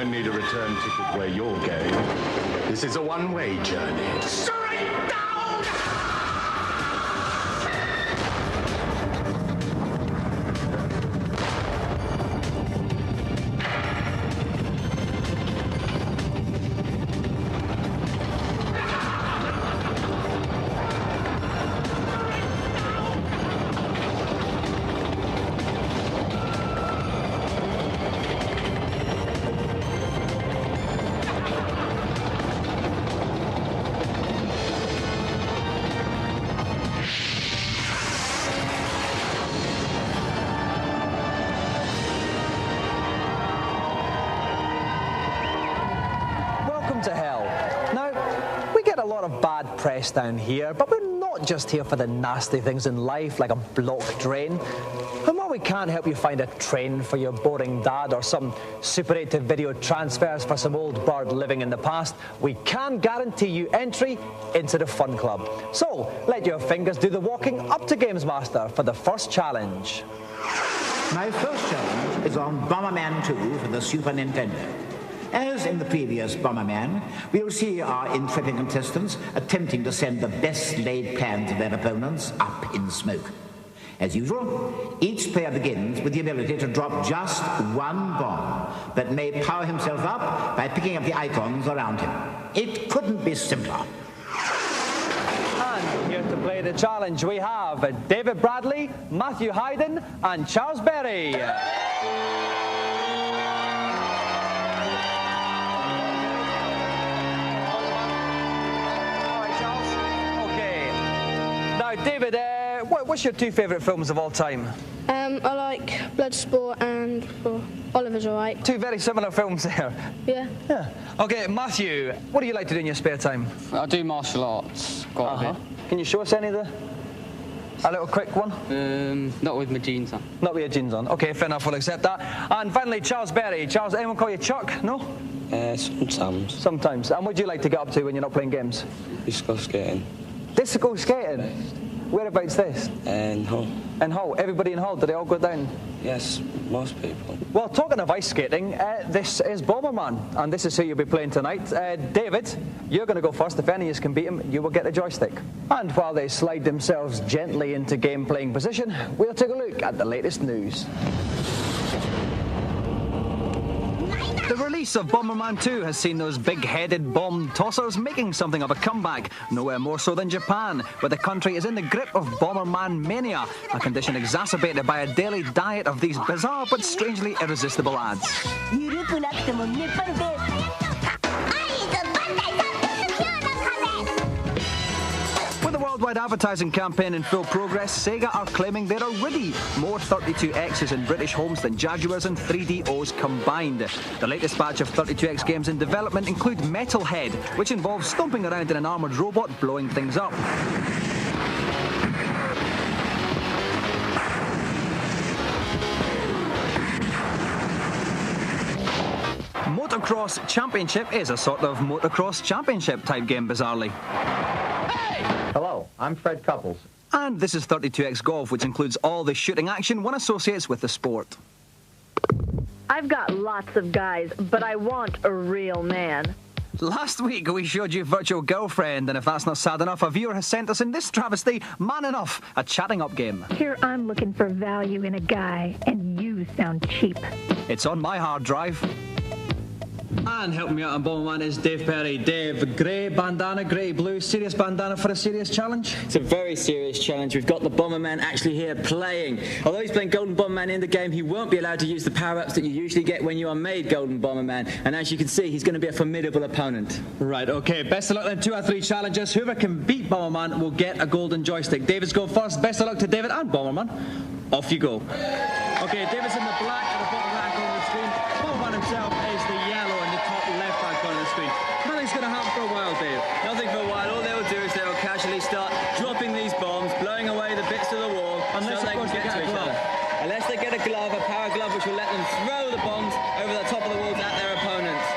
don't need a return ticket where you're going. This is a one-way journey. Straight down! To hell. Now, we get a lot of bad press down here, but we're not just here for the nasty things in life like a blocked drain. And while we can't help you find a train for your boring dad or some Super 8 to video transfers for some old bird living in the past, we can guarantee you entry into the fun club. So, let your fingers do the walking up to Gamesmaster for the first challenge. My first challenge is on Bomberman 2 for the Super Nintendo. As in the previous Bomberman, we'll see our intrepid contestants attempting to send the best-laid plans of their opponents up in smoke. As usual, each player begins with the ability to drop just one bomb, but may power himself up by picking up the icons around him. It couldn't be simpler. And here to play the challenge, we have David Bradley, Matthew Hayden, and Charles Berry. David, what's your two favourite films of all time? I like Bloodsport and Oliver's Alright. Two very similar films there. Yeah. Okay, Matthew, what do you like to do in your spare time? I do martial arts quite a bit. Can you show us any of the... A little quick one? Not with my jeans on. Not with your jeans on. Okay, fair enough, we'll accept that. And finally, Charles Berry. Charles, anyone call you Chuck? No? Sometimes. Sometimes. And what do you like to get up to when you're not playing games? Disco skating. Disco skating? Whereabouts this? In Hull. In Hull. Everybody in Hull, do they all go down? Yes, most people. Well, talking of ice skating, this is Bomberman, and this is who you'll be playing tonight. David, you're going to go first. If any of you can beat him, you will get the joystick. And while they slide themselves gently into game-playing position, we'll take a look at the latest news. The release of Bomberman 2 has seen those big-headed bomb tossers making something of a comeback, nowhere more so than Japan, where the country is in the grip of Bomberman mania, a condition exacerbated by a daily diet of these bizarre but strangely irresistible ads. With the worldwide advertising campaign in full progress, Sega are claiming there are already more 32Xs in British homes than Jaguars and 3DOs combined. The latest batch of 32X games in development include Metalhead, which involves stomping around in an armoured robot blowing things up. Motocross Championship is a sort of motocross championship type game, bizarrely. Hello, I'm Fred Couples. And this is 32X Golf, which includes all the shooting action one associates with the sport. I've got lots of guys, but I want a real man. Last week we showed you Virtual Girlfriend, and if that's not sad enough, a viewer has sent us in this travesty, Man Enough, a chatting up game. Here I'm looking for value in a guy, and you sound cheap. It's on my hard drive. And helping me out on Bomberman is Dave Perry. Dave, grey bandana, grey blue, serious bandana for a serious challenge? It's a very serious challenge. We've got the Bomberman actually here playing. Although he's playing Golden Bomberman in the game, he won't be allowed to use the power-ups that you usually get when you are made Golden Bomberman. And as you can see, he's going to be a formidable opponent. Right, okay. Best of luck then, 2 or 3 challenges. Whoever can beat Bomberman will get a golden joystick. David's going first. Best of luck to David and Bomberman. Off you go. Okay, David's in the black at the bottom right corner of the screen. Bomberman himself is the yellow in the top left-hand corner of the screen. Nothing's going to happen for a while, Dave. Nothing for a while. All they will do is they will casually start dropping these bombs, blowing away the bits of the wall, Unless, so they of course, can get to each other. Unless they get a glove, a power glove, which will let them throw the bombs over the top of the walls at their opponents.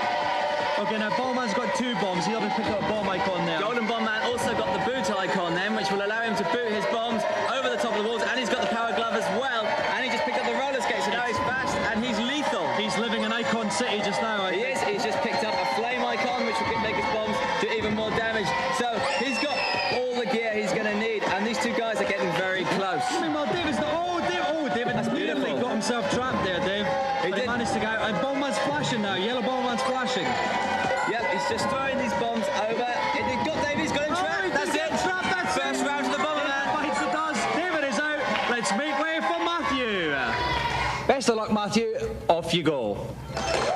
Okay, now Bomberman's got 2 bombs. He'll have to pick up a bomb icon there. Golden Bomberman also got the boot icon then, which will allow him to boot his bombs over the top of the walls, and he's got the power glove as well, and he just picked up the roller skates, so now he's fast and he's lethal. He's living an icon on City just now. He is. He's just picked up a flame icon, which will make his bombs do even more damage. So he's got all the gear he's going to need, and these two guys are getting very close. Meanwhile, David's not. David has nearly got himself trapped there, Dave. He managed to go out, and Bomberman's flashing now. Yellow Bomberman's flashing. Yep, he's just throwing these bombs over. He's got David, he's got him trapped. That's it. First round to the Bomberman. Bites the dust. David is out. Let's make way for Matthew. Best of luck, Matthew. Off you go.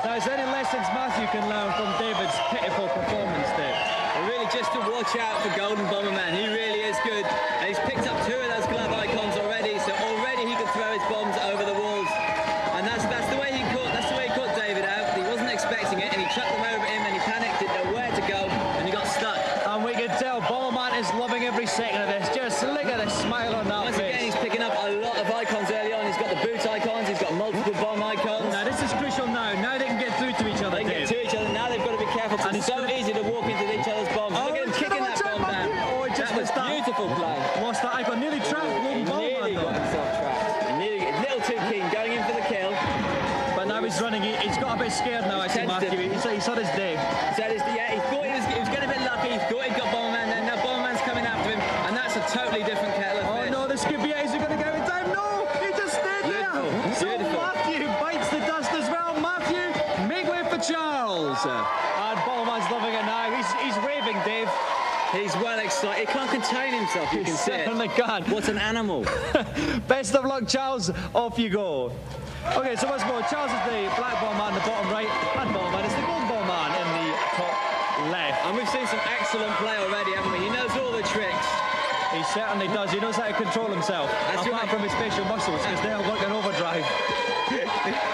Now, is there any lessons Matthew can learn from David's pitiful performance there? Really, just to watch out for Golden Bomberman. He really is good. And he's picked up 2 of those glove icons already, so already he could throw his bombs over the walls. And that's the way he caught David out. He wasn't expecting it, and he chucked them over him, and he panicked, didn't know where to go, and he got stuck. And we can tell Bomberman is loving every second of this. Just look at the smile on that face. Once again, he's picking up a lot of icons early on. He's got the boot icons, he's got multiple bomb icons. Now, this is crucial now. Now they can get through to each other, They can get to each other. Now they've got to be careful. It's so easy to walk into each other's bombs. Look at him kicking that bomb down. That was beautiful play. Lost that icon. Nearly trapped. Nearly got himself trapped. A little too keen, going in for the kill. But now he's running. He's got a bit scared now, I think, Matthew. He's had his day. He thought he was getting a bit lucky. He thought he'd got Bomberman, and now Bomberman's coming after him, and that's a totally different kettle of fish. Oh no, the Skippy is going to go in time. No, he just stayed there. So Matthew bites the dust as well. Matthew, make way for Charles. And Bomberman's loving it now. He's raving, Dave. He's well excited. He can't contain himself, you can see it. Certainly can't. What an animal. Best of luck, Charles. Off you go. Okay, so once more, Charles is the black Bomberman in the bottom right, and Bomberman is the gold Bomberman in the top left. And we've seen some excellent play already, haven't we? He knows all the tricks. He certainly does. He knows how to control himself. Apart from his facial muscles, because they're working overdrive.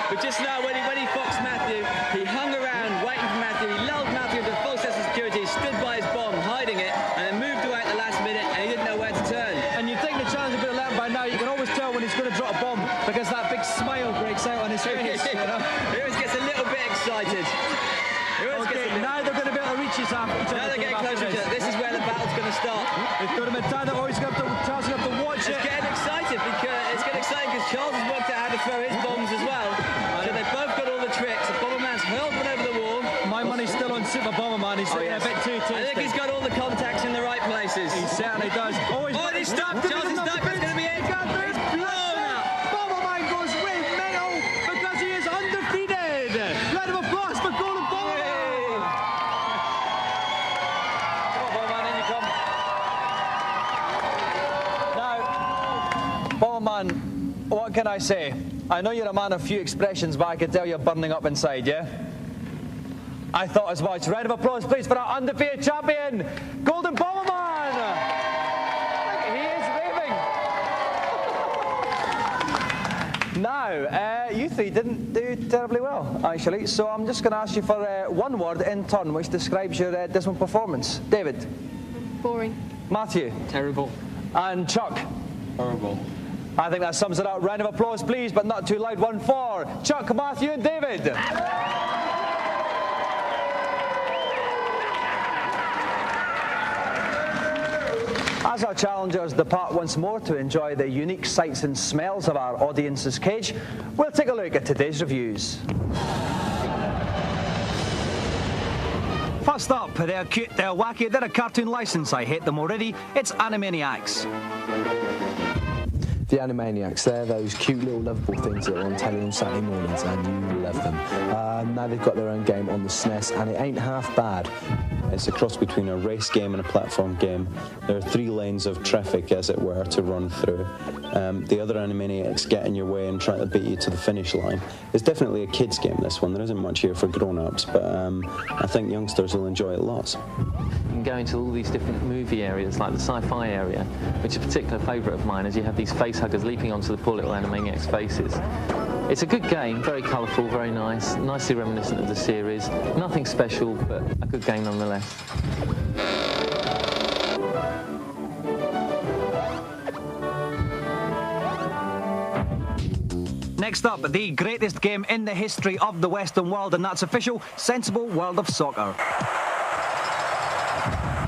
But just now, when he foxed Matthew, he hung around waiting for Matthew. He lulled Matthew into a full sense of security. He stood by his bomb, hiding it, and then moved away at the last minute, and he didn't know where to turn. And you'd think the challenge would be learned by now. You can always tell when he's going to drop a bomb, because that big smile breaks out on his face. You know? He always gets a little bit excited. Now they're going to be able to reach each other. Now they're getting closer to each other. This is where the battle's going to start. They've got him in time. Charles is going to have to watch it. It's getting exciting because Charles has worked out how to throw his bombs as well. So they've both got all the tricks. The Bomberman's hurled one over the wall. My money's still on Super Bomberman. He's looking a bit too tasty. I think he's got all the contacts in the right places. He certainly does. He's stuck. Charles is stuck. It's going to be it. He's blown up. Bomberman goes with metal because he is undefeated. Round of applause for Golden Bomberman. Come on, Bomberman, in you come. Now, Bomberman, what can I say? I know you're a man of few expressions, but I can tell you're burning up inside, yeah? I thought as much. Round of applause, please, for our undefeated champion, Golden Bomberman! He is raving. Now, you three didn't do terribly well, actually, so I'm just going to ask you for one word in turn which describes your dismal performance. David? Boring. Matthew? Terrible. And Chuck? Horrible. I think that sums it up. Round of applause, please, but not too loud. One for Chuck, Matthew, and David. As our challengers depart once more to enjoy the unique sights and smells of our audience's cage, we'll take a look at today's reviews. First up, they're cute, they're wacky, they're a cartoon license. I hate them already. It's Animaniacs. The Animaniacs, they're those cute little lovable things that are on telly on Saturday mornings, and you love them. Now they've got their own game on the SNES, and it ain't half bad. It's a cross between a race game and a platform game. There are 3 lanes of traffic, as it were, to run through. The other Animaniacs get in your way and try to beat you to the finish line. It's definitely a kids' game, this one. There isn't much here for grown-ups, but I think youngsters will enjoy it lots. You can go into all these different movie areas, like the sci-fi area, which is a particular favourite of mine, as you have these facehuggers leaping onto the poor little Animaniacs' faces. It's a good game, very colourful, very nice, nicely reminiscent of the series. Nothing special, but a good game nonetheless. Next up, the greatest game in the history of the Western world, and that's official, Sensible World of Soccer.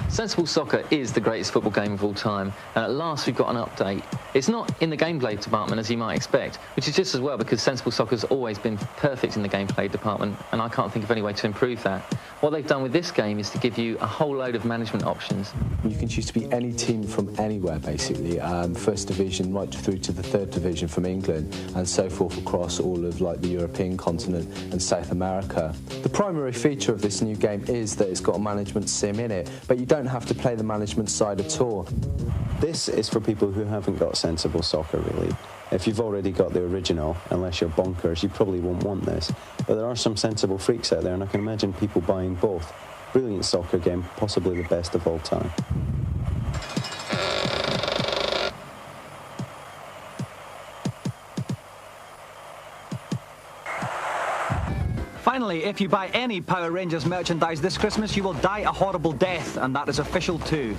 Sensible Soccer is the greatest football game of all time, and at last we've got an update. It's not in the gameplay department as you might expect, which is just as well because Sensible Soccer's always been perfect in the gameplay department, and I can't think of any way to improve that. What they've done with this game is to give you a whole load of management options. You can choose to be any team from anywhere, basically. First division right through to the third division from England, and so forth across all of like the European continent and South America. The primary feature of this new game is that it's got a management sim in it, but you don't have to play the management side at all. This is for people who haven't got Sensible Soccer, really. If you've already got the original, unless you're bonkers, you probably won't want this. But there are some sensible freaks out there, and I can imagine people buying both. Brilliant soccer game, possibly the best of all time. Finally, if you buy any Power Rangers merchandise this Christmas, you will die a horrible death, and that is official too.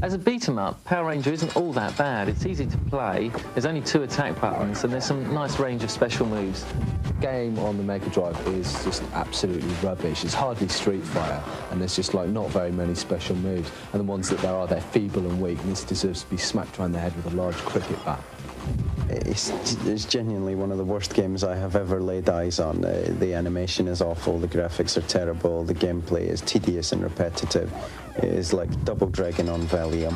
As a beat-em-up, Power Ranger isn't all that bad. It's easy to play, there's only 2 attack buttons, and there's some nice range of special moves. The game on the Mega Drive is just absolutely rubbish. It's hardly Street Fighter, and there's just like not very many special moves, and the ones that there are, they're feeble and weak, and this deserves to be smacked around the head with a large cricket bat. It's genuinely one of the worst games I have ever laid eyes on. The animation is awful, the graphics are terrible, the gameplay is tedious and repetitive. It is like Double Dragon on Valium.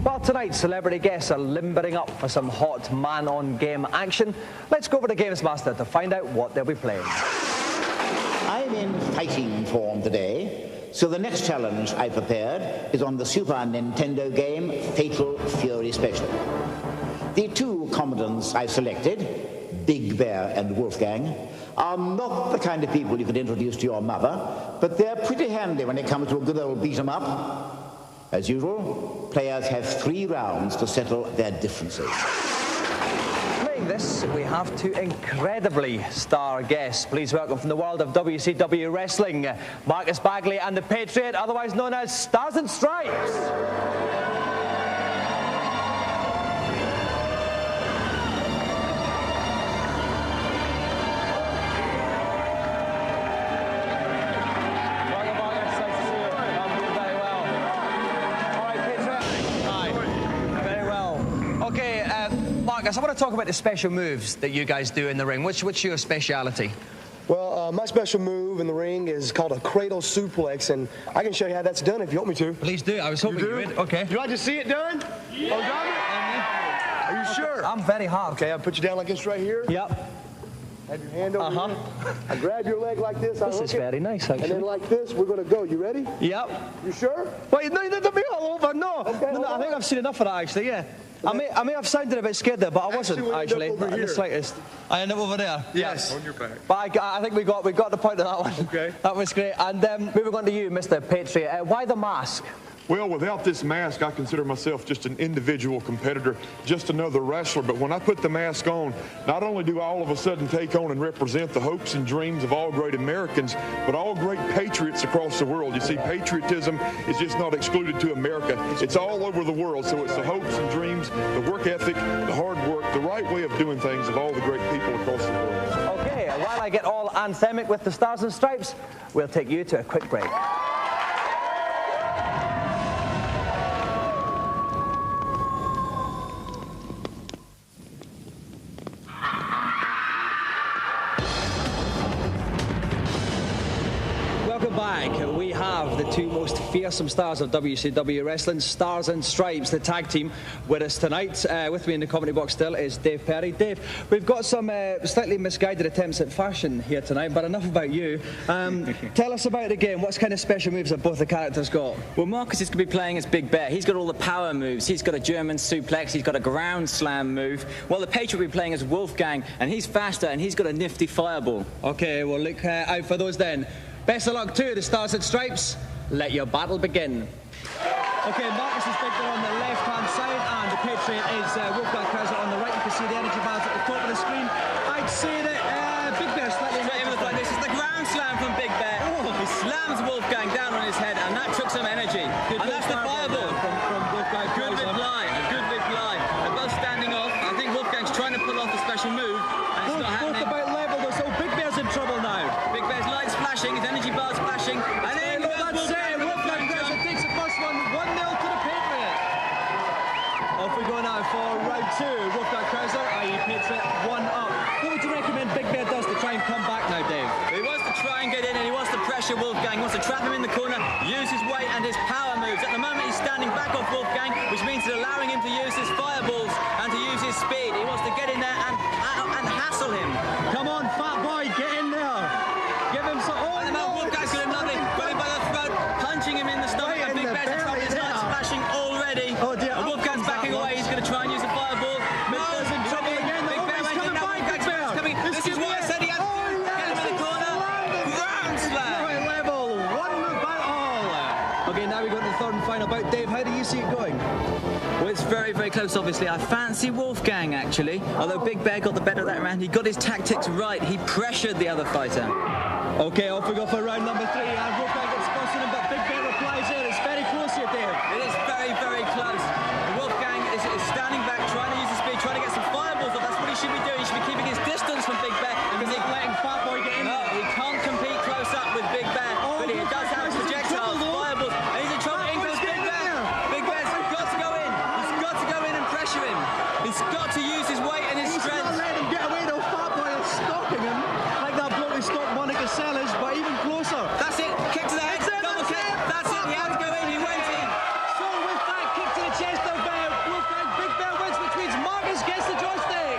Well, tonight, celebrity guests are limbering up for some hot man-on-game action. Let's go over to Gamesmaster to find out what they'll be playing. I'm in fighting form today, so the next challenge I prepared is on the Super Nintendo game Fatal Fury Special. The 2 combatants I've selected, Big Bear and Wolfgang, are not the kind of people you could introduce to your mother, but they're pretty handy when it comes to a good old beat-em-up. As usual, players have 3 rounds to settle their differences. Playing this, we have 2 incredibly star guests. Please welcome from the world of WCW wrestling, Marcus Bagley and the Patriot, otherwise known as Stars and Stripes. Marcus, I want to talk about the special moves that you guys do in the ring. What's your speciality? Well, my special move in the ring is called a cradle suplex, and I can show you how that's done if you want me to. Please do. I was hoping you would. Okay. You like to see it done? Yeah. Are you sure? I'm very hard. Okay, I'll put you down like this right here. Yep. Have your hand over here. I grab your leg like this. This is very nice, actually. And then like this, we're going to go. You ready? Yep. You sure? Wait, no, don't be all over. No. Okay, no, I think I've seen enough of that, actually, yeah. I may have sounded a bit scared there, but I wasn't, actually. Not in the slightest. I end up over there? Yes. On your back. But I think we got the point of that one. Okay. That was great. And moving on to you, Mr. Patriot. Why the mask? Well, without this mask, I consider myself just an individual competitor, just another wrestler. But when I put the mask on, not only do I all of a sudden take on and represent the hopes and dreams of all great Americans, but all great patriots across the world. You see, patriotism is just not excluded to America. It's all over the world. So it's the hopes and dreams, the work ethic, the hard work, the right way of doing things of all the great people across the world. Okay, while I get all anthemic with the Stars and Stripes, we'll take you to a quick break. Back, we have the 2 most fearsome stars of WCW wrestling, Stars and Stripes, the tag team, with us tonight. With me in the comedy box still is Dave Perry. Dave, we've got some slightly misguided attempts at fashion here tonight, but enough about you. Tell us about the game. What kind of special moves have both the characters got? Well, Marcus is going to be playing as Big Bear. He's got all the power moves. He's got a German suplex. He's got a ground slam move. Well, the Patriot will be playing as Wolfgang, and he's faster, and he's got a nifty fireball. Okay, well, look out for those then. Best of luck to the Stars and Stripes. Let your battle begin. Okay, Marcus is Big Bear on the left-hand side, and the Patriot is Wolfgang Krauser on the right. You can see the energy bars at the top of the screen. I'd say that Big Bear slightly straight in the front. This is the ground slam from Big Bear. Oh. He slams Wolfgang down on his head, and that took some energy. And that's the fireball. From Wolfgang. Good big line. They're both standing off. I pressure Wolfgang. He wants to trap him in the corner, use his weight and his power moves. At the moment, he's standing back off Wolfgang, which means he's allowing him to use his fireballs and to use his speed. He wants to get in there and hassle him. Come on, fat boy, get in there. Give him some... Oh, no. Wolfgang's got him lovely. Got him by the throat, punching him in the stomach. And Big Bear's in trouble. His heart's splashing already. Oh, dear. And Wolfgang's backing away. He's going to try and use the fireball. Big Bear's in trouble again. Big Bear went in. Now Wolfgang's coming. This is what I said he had to do. Get him in the corner. Ground slam. Right level. One about all. Okay, now we go to the third and final bout. Dave, how do you see it going? Well, it's very, very close, obviously. I fancy Wolfgang, actually. Although Big Bear got the better of that round, he got his tactics right. He pressured the other fighter. Okay, off we go for round number 3. And Wolfgang gets close to him, but Big Bear replies in. It's very close here, Dave. It is very, very close. Wolfgang is standing back, trying to use his speed, trying to get some fireballs off. That's what he should be doing. He should be keeping his distance from Big Bear. Because he's letting Fat Boy get in. No, he can't compete close up with Big Bear. But he does have projectiles, fireballs. And he's in trouble. In goes Big Bear. Big Bear's got to go in. He's got to go in and pressure him. He's got to use his weight and his strength. He's not letting him get away, though. Fat Boy is stopping him. Like that bloke who stopped Monica Seles, but even closer. That's it. Kick to the head. Double kick. That's it. He had to go in. He went in. So with that kick to the chest of Wolfgang, Big Bear wins, which means Marcus gets the joystick.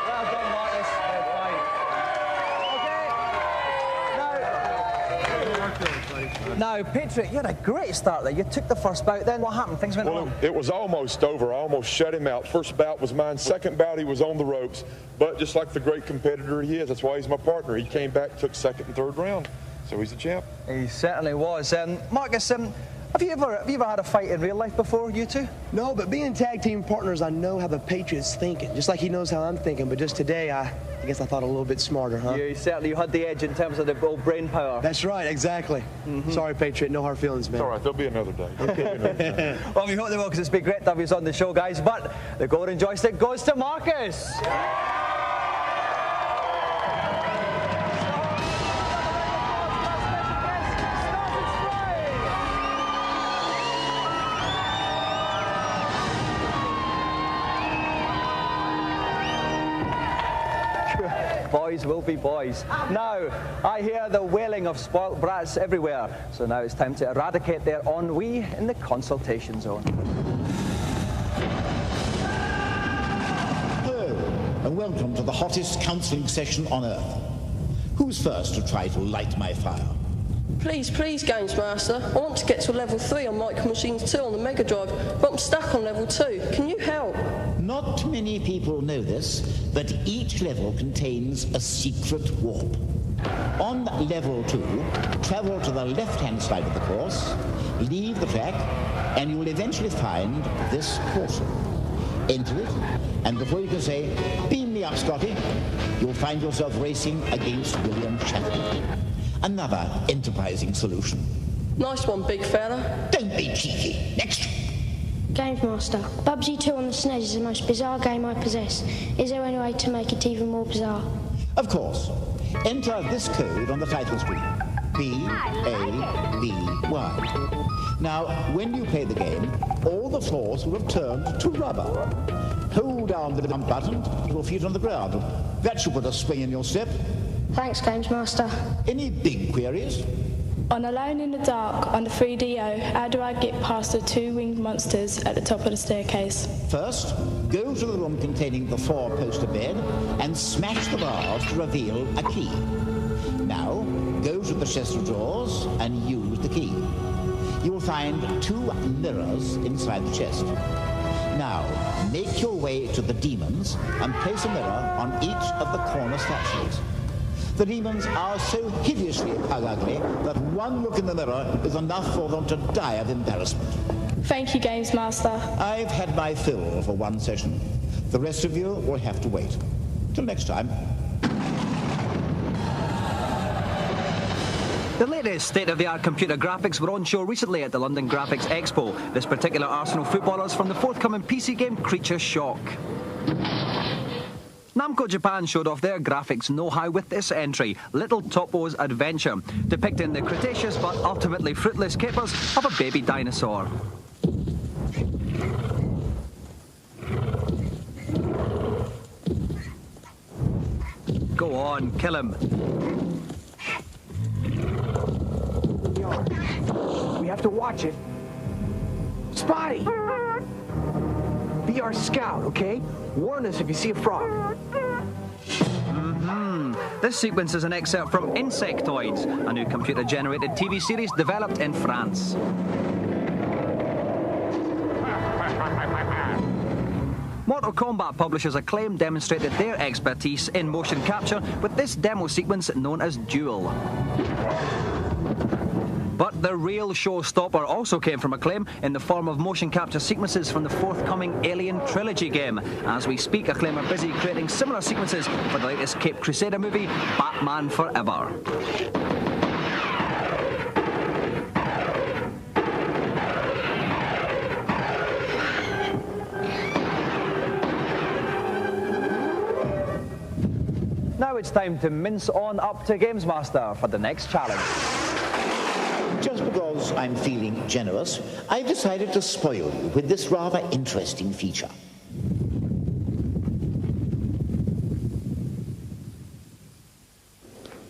Well done, Marcus. Now, Patriot, you had a great start there. You took the first bout, then what happened? Things went wrong. It was almost over. I almost shut him out. First bout was mine. Second bout, he was on the ropes. But just like the great competitor he is, that's why he's my partner. He came back, took second and third round. So he's the champ. He certainly was. Marcus, have you ever had a fight in real life before, you two? No, but being tag team partners, I know how the Patriot's thinking, just like he knows how I'm thinking. But just today, I guess I thought a little bit smarter, huh? You certainly had the edge in terms of the old brain power. That's right, exactly. Sorry, Patriot, no hard feelings, man. It's all right, there'll be another day. Well, we hope they will, because it's been great to have you on the show, guys. But the golden joystick goes to Marcus. Boys will be boys. Now, I hear the wailing of spoilt brats everywhere. So now it's time to eradicate their ennui in the consultation zone. Hello, and welcome to the hottest counselling session on Earth. Who's first to try to light my fire? Please, Gamesmaster. I want to get to level 3 on Micro Machines 2 on the Mega Drive, but I'm stuck on level 2. Can you help? Not many people know this, but each level contains a secret warp. On level 2, travel to the left-hand side of the course, leave the track, and you'll eventually find this portal. Enter it, and before you can say, "Beam me up, Scotty," you'll find yourself racing against William Shatner. Another enterprising solution. Nice one, big fella. Don't be cheeky. Next. Gamesmaster, Bubsy 2 on the SNES is the most bizarre game I possess. Is there any way to make it even more bizarre? Of course. Enter this code on the title screen. B-A-B-Y. Now, when you play the game, all the floors will have turned to rubber. Hold down the dump button, your feet on the ground. That should put a swing in your step. Thanks, Gamesmaster. Any big queries? On Alone in the Dark on the 3DO, how do I get past the 2 winged monsters at the top of the staircase? First, go to the room containing the 4-poster bed and smash the bars to reveal a key. Now, go to the chest of drawers and use the key. You will find 2 mirrors inside the chest. Now, make your way to the demons and place a mirror on each of the corner statues. The demons are so hideously ugly that one look in the mirror is enough for them to die of embarrassment. Thank you, Gamesmaster. I've had my fill for one session. The rest of you will have to wait. Till next time. The latest state-of-the-art computer graphics were on show recently at the London Graphics Expo. This particular Arsenal footballers from the forthcoming PC game Creature Shock. Namco Japan showed off their graphics know-how with this entry, Little Topo's Adventure, depicting the Cretaceous but ultimately fruitless capers of a baby dinosaur. Go on, kill him. We have to watch it. Spotty! Be our scout, okay? Warn us if you see a frog. This sequence is an excerpt from Insectoids, a new computer-generated TV series developed in France. Mortal Kombat publishers Acclaim demonstrated their expertise in motion capture with this demo sequence known as Duel. But the real showstopper also came from Acclaim in the form of motion capture sequences from the forthcoming Alien Trilogy game. As we speak, Acclaim are busy creating similar sequences for the latest Cape Crusader movie, Batman Forever. Now it's time to mince on up to Gamesmaster for the next challenge. Just because I'm feeling generous, I've decided to spoil you with this rather interesting feature.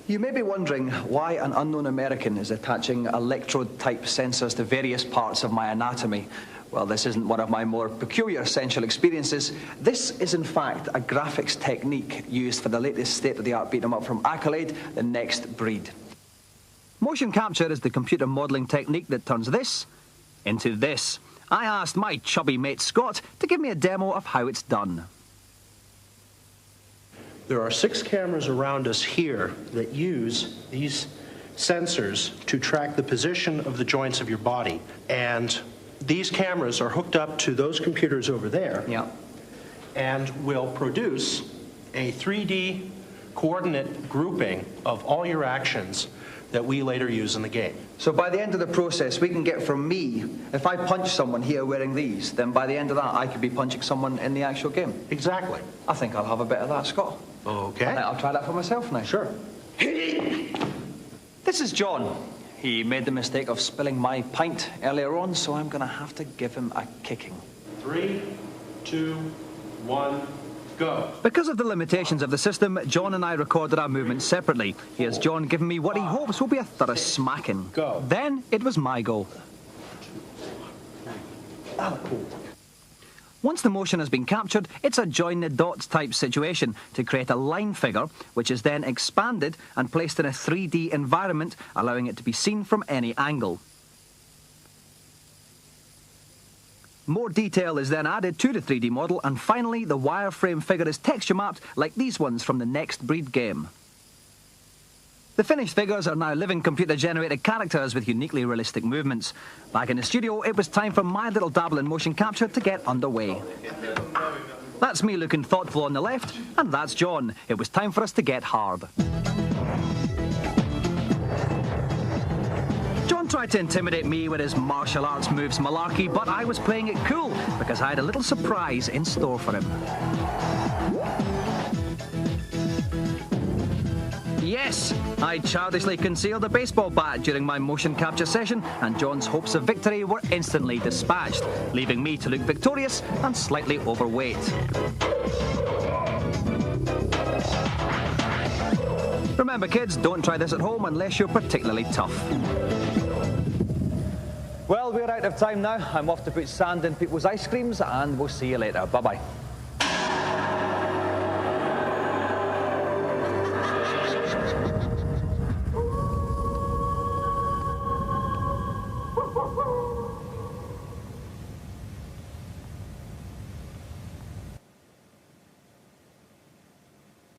You may be wondering why an unknown American is attaching electrode-type sensors to various parts of my anatomy. Well, this isn't one of my more peculiar sensual experiences. This is, in fact, a graphics technique used for the latest state-of-the-art beat-em-up from Accolade, The Next Breed. Motion capture is the computer modelling technique that turns this into this. I asked my chubby mate Scott to give me a demo of how it's done. There are 6 cameras around us here that use these sensors to track the position of the joints of your body. And these cameras are hooked up to those computers over there. Yeah. And will produce a 3D coordinate grouping of all your actions that we later use in the game. So by the end of the process, we can get from me, if I punch someone here wearing these, then by the end of that, I could be punching someone in the actual game. Exactly. I think I'll have a bit of that, Scott. Okay. I think I'll try that for myself now. Sure. This is John. He made the mistake of spilling my pint earlier on, so I'm going to have to give him a kicking. 3, 2, 1, go. Because of the limitations of the system, John and I recorded our movements separately. Here's John giving me what he hopes will be a thorough smacking. Go. Then it was my go. Once the motion has been captured, it's a join the dots type situation to create a line figure, which is then expanded and placed in a 3D environment, allowing it to be seen from any angle. More detail is then added to the 3D model, and finally the wireframe figure is texture mapped like these ones from the Next Breed game. The finished figures are now living computer-generated characters with uniquely realistic movements. Back in the studio, it was time for my little dabble in motion capture to get underway. That's me looking thoughtful on the left, and that's John. It was time for us to get hard. John tried to intimidate me with his martial arts moves malarkey, but I was playing it cool because I had a little surprise in store for him. Yes, I childishly concealed a baseball bat during my motion capture session, and John's hopes of victory were instantly dispatched, leaving me to look victorious and slightly overweight. Remember, kids, don't try this at home unless you're particularly tough. Well, we're out of time now. I'm off to put sand in people's ice creams, and we'll see you later. Bye-bye.